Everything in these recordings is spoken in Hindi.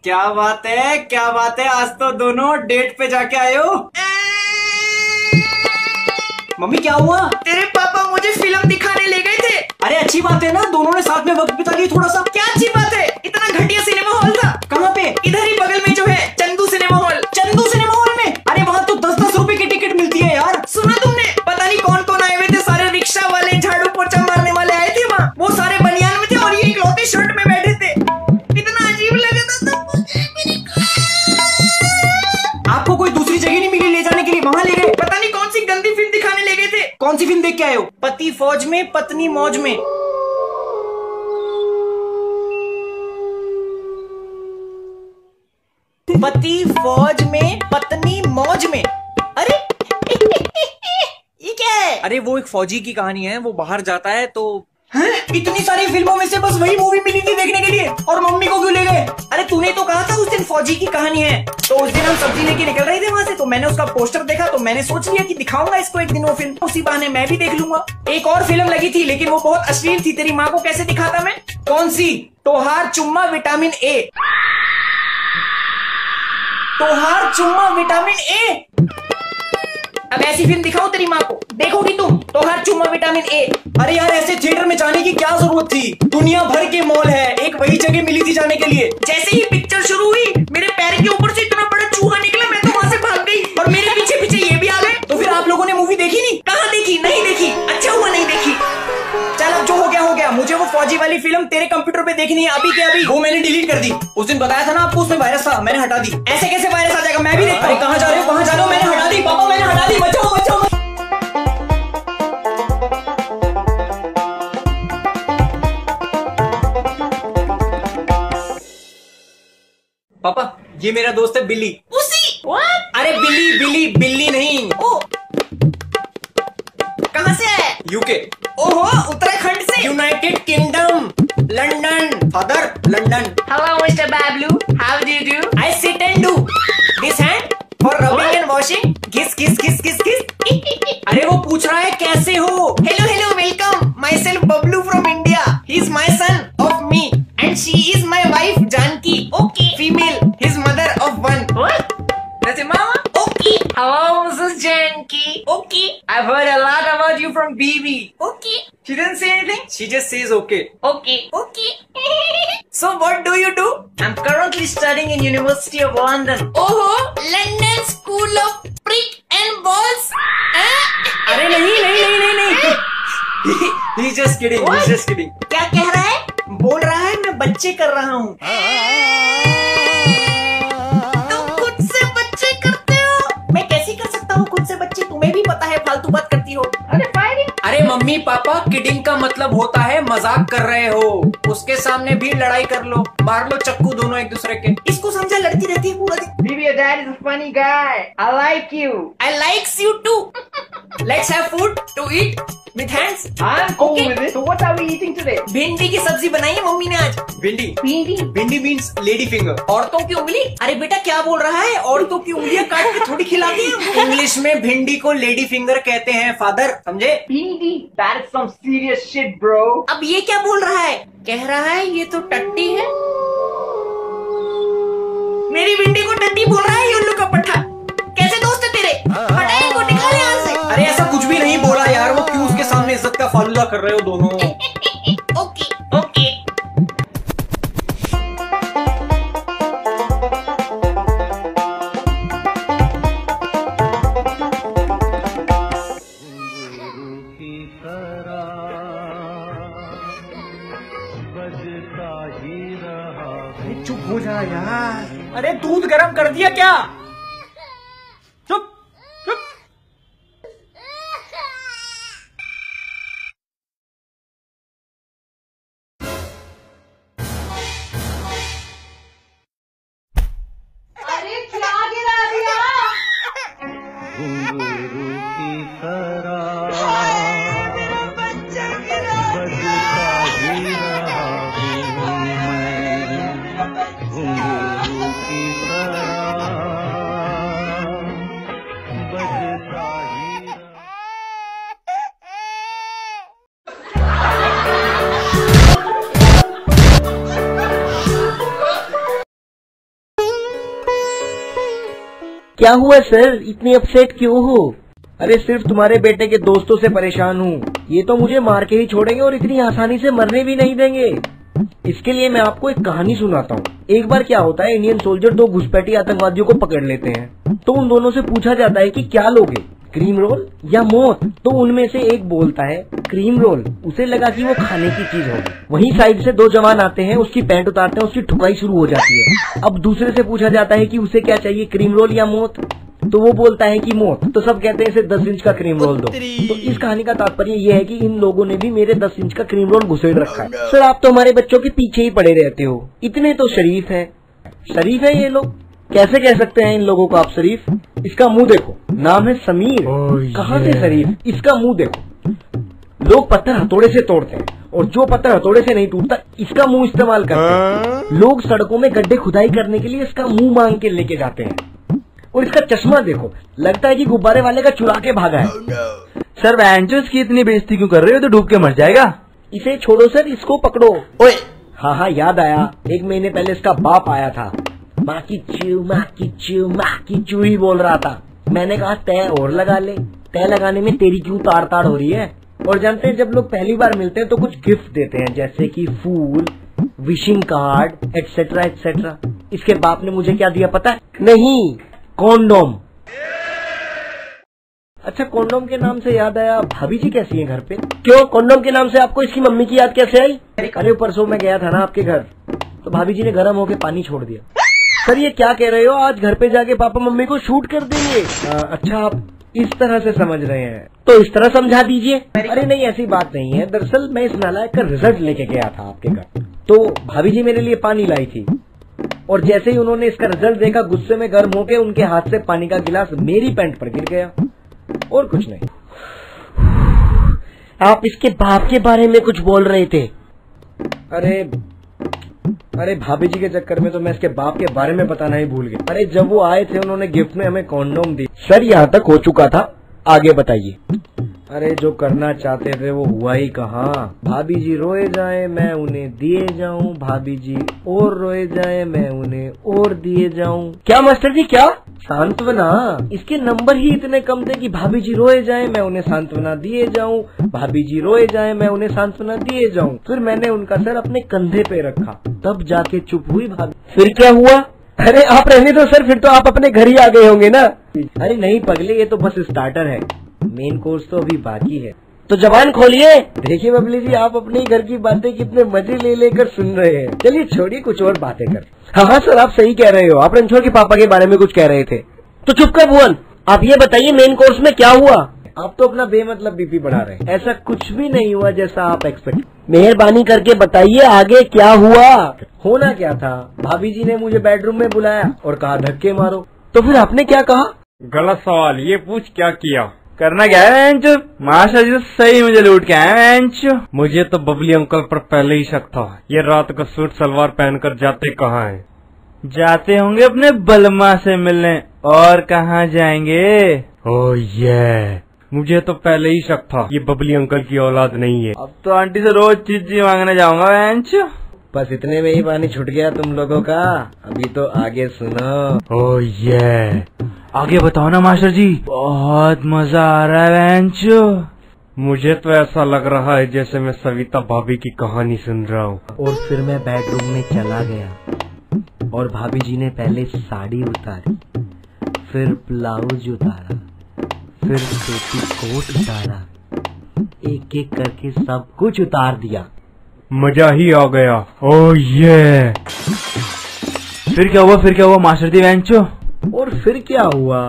क्या बात है, क्या बात है, आज तो दोनों डेट पे जाके आए हो। मम्मी क्या हुआ? तेरे पापा मुझे फिल्म दिखाने ले गए थे। अरे अच्छी बात है ना, दोनों ने साथ में वक्त बिता लिया थोड़ा सा। क्या अच्छी बात है, इतना घटिया सिनेमा हॉल था। कहाँ पे? इधर ही बगल में जो है Chandu cinema hall. Chandu cinema hall में? अरे वहाँ तो 10-10 रुपए की टिकट मिलती है यार। सुना तुमने? पता नहीं कौन कौन आए हुए थे, सारे रिक्शा वाले, झाड़ू पोछा मारने वाले आए थे वहाँ। वो सारे बनियान में थे और ये इकलौते शर्ट में बैठे थे। इतना अजीब लगा था। आपको कोई दूसरी जगह नहीं मिली ले जाने के लिए? वहाँ ले गए। पता नहीं कौन सी गंदी फिल्म दिखाने ले गए थे। कौन सी फिल्म देख के आए हो? पति फौज में पत्नी मौज में। पति फौज में पत्नी मौज में। अरे ये क्या है? अरे वो एक फौजी की कहानी है, वो बाहर जाता है तो इतनी सारी फिल्मों में से बस वही मूवी मिली थी देखने के लिए, और मम्मी को क्यों ले गए? अरे तूने तो कहा था उस दिन फौजी की कहानी है। तो उस दिन हम सब्जी लेके निकल रहे थे वहाँ से, तो मैंने उसका पोस्टर देखा, तो मैंने सोच लिया कि दिखाऊंगा इसको एक दिन वो फिल्म, उसी बहाने मैं भी देख लूंगा। एक और फिल्म लगी थी लेकिन वो बहुत अश्लील थी, तेरी माँ को कैसे दिखाता मैं? कौन सी? तोहार चुम्मा विटामिन ए। तोहार चुम्मा विटामिन ए। अब ऐसी फिल्म दिखाओ तेरी माँ को, देखोगी तुम? तोहार चुम्मा विटामिन ए। अरे यार ऐसे थिएटर में जाने की क्या जरूरत थी? दुनिया भर के मॉल है, एक वही जगह मिली थी जाने के लिए। जैसे ही पिक्चर शुरू हुई मेरे पैर के ऊपर से इतना बड़ा चूहा निकला, मैं तो वहाँ से भाग गई और मेरे पीछे पीछे ये भी आ गए। तो फिर आप लोगों ने मूवी देखी नहीं? कहाँ देखी? नहीं देखी। अच्छा हुआ नहीं देखी। चल अब जो हो गया हो गया। मुझे वो फौजी वाली फिल्म तेरे कंप्यूटर पे देखनी है अभी के अभी। वो मैंने डिलीट कर दी। उस दिन बताया था ना आपको, उसमें वायरस था, मैंने हटा दी। ऐसे कैसे वायरस आ जाएगा? मैं भी देखता हूँ। कहाँ जा रहे हो, कहाँ जा रहे हो? मैंने हटा दी पापा, मैंने हटा दी। बचाओ बचाओ। पापा ये मेरा दोस्त है बिल्ली। उसी? What? अरे बिल्ली बिल्ली बिल्ली नहीं। ओ कहाँ से है? यूके। ओहो उत्तराखंड से। United kingdom, London. Father London. Hello Mr. Bablu, how do you do? I sit and do this hand for rubbing and washing. किस किस किस किस किस। अरे वो पूछ रहा है कैसे हो। Hello hello welcome, myself Bablu from India. He is my son of me and she is my wife Janki. Okay. Female, his mother of one. What? That's your mama? Okay. Hello Mrs. Janki. Okay. I've heard a lot about you from BB. Okay. She didn't say anything? She just says okay. Okay. Okay. So what do you do? I'm currently studying in University of London. Oh, London School of Prick and Balls. अरे नहीं नहीं नहीं नहीं नहीं। He's just kidding. He's just kidding. क्या कह रहा है? बोल रहा है मैं बच्चे कर रहा हूँ। तुम खुद से बच्चे करते हो? मैं कैसे कर सकता हूँ खुद से बच्चे? तुम्हें भी पता है फालतू बात करती हो। अरे फायरिंग। अरे मम्मी पापा, किडिंग का मतलब होता है मजाक कर रहे हो। उसके सामने भी लड़ाई कर लो, मार लो चक्कू दोनों एक दूसरे के। इसको समझा, लड़ती रहती है पूरा दिन। Baby, your dad is a funny guy. I like you. I likes you too. Let's have food to eat with hands. I'm cool with it. So what are we eating today? भिंडी की सब्जी बनाई है मम्मी ने आज। भिंडी? भिंडी? भिंडी मीन्स लेडी फिंगर। औरतों की उंगली? अरे बेटा क्या बोल रहा है? औरतों की उंगलियां काट के थोड़ी खिलाती हैं। इंग्लिश में भिंडी को लेडी फिंगर कहते हैं फादर, समझे? भिंडी? That is some serious shit, bro. अब ये क्या बोल रहा है? कह रहा है ये तो टट्टी है। मेरी भिंडी को टट्टी बोल रहा है ये उल्लू का पट्टा। कैसे दोस्त है तेरे? हटा इनको, निकाल यहाँ से। अरे ऐसा कुछ भी नहीं बोला यार, वो क्यों उसके सामने इज्जत का फालूदा कर रहे हो दोनों? Okay okay. चुप हो जा यार। अरे दूध गरम कर दिया क्या? चुप चुप। अरे क्या गिरा दिया? बच्चा गिरा दिया। घुंघरू की तरह क्या हुआ सर, इतने अपसेट क्यों हो? अरे सिर्फ तुम्हारे बेटे के दोस्तों से परेशान हूँ। ये तो मुझे मार के ही छोड़ेंगे और इतनी आसानी से मरने भी नहीं देंगे। इसके लिए मैं आपको एक कहानी सुनाता हूँ। एक बार क्या होता है, इंडियन सोल्जर दो घुसपैठी आतंकवादियों को पकड़ लेते हैं। तो उन दोनों से पूछा जाता है कि क्या लोगे, क्रीम रोल या मौत? तो उनमें से एक बोलता है क्रीम रोल। उसे लगा कि वो खाने की चीज होगी। वहीं साइड से दो जवान आते हैं, उसकी पैंट उतारते हैं, उसकी ठुकाई शुरू हो जाती है। अब दूसरे से पूछा जाता है कि उसे क्या चाहिए, क्रीम रोल या मौत? तो वो बोलता है कि मौत। तो सब कहते हैं इसे 10 इंच का क्रीम रोल दो। तो इस कहानी का तात्पर्य ये है कि इन लोगों ने भी मेरे 10 इंच का क्रीम रोल घुसेड़ रखा है। सर आप तो हमारे बच्चों के पीछे ही पड़े रहते हो, इतने तो शरीफ हैं। शरीफ है ये लोग? कैसे कह सकते हैं इन लोगों को आप शरीफ? इसका मुंह देखो, नाम है समीर। कहाँ से शरीफ? इसका मुंह देखो। लोग पत्थर हथौड़े से तोड़ते हैं और जो पत्थर हथौड़े से नहीं टूटता इसका मुंह इस्तेमाल करते हैं। लोग सड़कों में गड्ढे खुदाई करने के लिए इसका मुंह मांग के लेके जाते हैं। और इसका चश्मा देखो, लगता है कि गुब्बारे वाले का चुरा के भागा है। सर वैंचर्स की इतनी बेइज्जती क्यों कर रहे हो, तो डूब के मर जाएगा। इसे छोड़ो सर, इसको पकड़ो। ओए हाँ याद आया, 1 महीने पहले इसका बाप आया था। माँ की चू माँ की चू माँ की चू ही बोल रहा था। मैंने कहा तय और लगा ले, तय लगाने में तेरी क्यों ताड़ ताड़ हो रही है। और जानते हैं जब लोग पहली बार मिलते हैं तो कुछ गिफ्ट देते हैं, जैसे कि फूल, विशिंग कार्ड एटसेट्रा एटसेट्रा। इसके बाप ने मुझे क्या दिया पता है? नहीं, कॉन्डोम। अच्छा कॉन्डोम के नाम से याद आया, भाभी जी कैसी हैं घर पे? क्यों, कॉन्डोम के नाम से आपको इसकी मम्मी की याद कैसे आई? अरे परसों मैं गया था ना आपके घर, तो भाभी जी ने गर्म होके पानी छोड़ दिया। सर ये क्या कह रहे हो, आज घर पे जाके पापा मम्मी को शूट कर देंगे? अच्छा आप इस तरह से समझ रहे हैं, तो इस तरह समझा दीजिए। अरे नहीं ऐसी बात नहीं है, दरअसल मैं इस नालायक का रिजल्ट लेके गया था आपके घर, तो भाभी जी मेरे लिए पानी लाई थी और जैसे ही उन्होंने इसका रिजल्ट देखा, गुस्से में गर्म होके उनके हाथ से पानी का गिलास मेरी पैंट पर गिर गया, और कुछ नहीं। आप इसके बाप के बारे में कुछ बोल रहे थे? अरे भाभी जी के चक्कर में तो मैं इसके बाप के बारे में बताना ही भूल गया। अरे जब वो आए थे उन्होंने गिफ्ट में हमें कॉन्डोम दी। सर यहाँ तक हो चुका था, आगे बताइए। अरे जो करना चाहते थे वो हुआ ही कहाँ। भाभी जी रोए जाए मैं उन्हें दिए जाऊं, भाभी जी और रोए जाए मैं उन्हें और दिए जाऊं। क्या मास्टर जी क्या? सांत्वना। इसके नंबर ही इतने कम थे कि भाभी जी रोए जाए मैं उन्हें सांत्वना दिए जाऊं, भाभी जी रोए जाए मैं उन्हें सांत्वना दिए जाऊं। फिर मैंने उनका सर अपने कंधे पे रखा, तब जाके चुप हुई भाभी। फिर क्या हुआ? अरे आप रहने दो सर, फिर तो आप अपने घर ही आ गए होंगे ना। अरे नहीं पगले, ये तो बस स्टार्टर है, मेन कोर्स तो अभी बाकी है। तो जबान खोलिए। देखिए बबली जी आप अपने घर की बातें कितने मजे ले लेकर सुन रहे हैं। चलिए छोड़िए, कुछ और बातें कर। हाँ सर आप सही कह रहे हो, आप रणछोड़ के पापा के बारे में कुछ कह रहे थे। तो चुप कर भुवन, आप ये बताइए मेन कोर्स में क्या हुआ? आप तो अपना बेमतलब बीपी बढ़ा रहे हैं। ऐसा कुछ भी नहीं हुआ जैसा आप एक्सपेक्ट। मेहरबानी करके बताइए आगे क्या हुआ? होना क्या था, भाभी जी ने मुझे बेडरूम में बुलाया और कहा धक्के मारो। तो फिर आपने क्या कहा? गलत सवाल, ये पूछ क्या किया। करना क्या है वेंच, मास्टर जी तो सही मुझे लूट के आए वेंच। मुझे तो बबली अंकल पर पहले ही शक था, ये रात को सूट सलवार पहनकर जाते कहाँ हैं? जाते होंगे अपने बलमा से मिलने, और कहाँ जाएंगे? ओह ये मुझे तो पहले ही शक था, ये बबली अंकल की औलाद नहीं है। अब तो आंटी से रोज चीज मांगने जाऊंगा वेंच। बस इतने में ही पानी छूट गया तुम लोगों का। अभी तो आगे सुनो। ओह ये आगे बताओ ना मास्टर जी, बहुत मजा आ रहा है वेंच। मुझे तो ऐसा लग रहा है जैसे मैं सविता भाभी की कहानी सुन रहा हूँ। और फिर मैं बेडरूम में चला गया और भाभी जी ने पहले साड़ी उतारी, फिर ब्लाउज उतारा, फिर पेटीकोट उतारा, एक एक करके सब कुछ उतार दिया। मजा ही आ गया। ओह ये फिर क्या हुआ मास्टर जी वेंचो? और फिर क्या हुआ,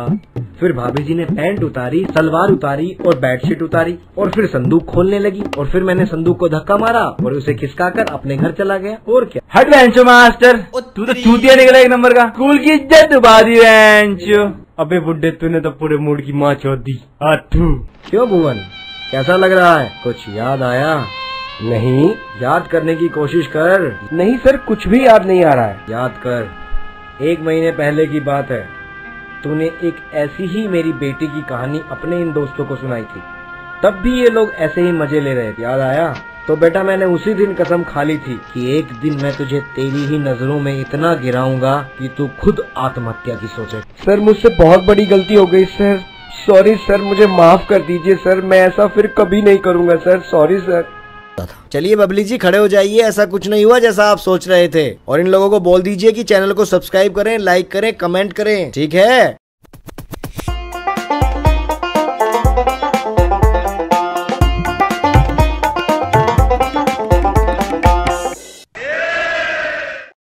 फिर भाभी जी ने पैंट उतारी, सलवार उतारी और बेडशीट उतारी और फिर संदूक खोलने लगी और फिर मैंने संदूक को धक्का मारा और उसे खिसकाकर अपने घर चला गया। और क्या? हट वेंचो मास्टर, तू तो चूतिया निकला एक नंबर का, स्कूल की इज्जत डुबा दी वेंचो। अबे बुड्ढे तूने तो पूरे मूड की माँ चोद दी। क्यों भुवन, कैसा लग रहा है? कुछ याद आया? नहीं, याद करने की कोशिश कर। नहीं सर कुछ भी याद नहीं आ रहा है। याद कर, 1 महीने पहले की बात है, तूने एक ऐसी ही मेरी बेटी की कहानी अपने इन दोस्तों को सुनाई थी, तब भी ये लोग ऐसे ही मजे ले रहे थे। याद आया? तो बेटा मैंने उसी दिन कसम खा ली थी कि एक दिन मैं तुझे तेरी ही नजरों में इतना गिराऊंगा कि तू खुद आत्महत्या की सोचे। सर मुझसे बहुत बड़ी गलती हो गई सर, सॉरी सर, मुझे माफ कर दीजिए सर, मैं ऐसा फिर कभी नहीं करूंगा सर, सॉरी सर। चलिए बबली जी खड़े हो जाइए, ऐसा कुछ नहीं हुआ जैसा आप सोच रहे थे, और इन लोगों को बोल दीजिए कि चैनल को सब्सक्राइब करें, लाइक करें, कमेंट करें, ठीक है।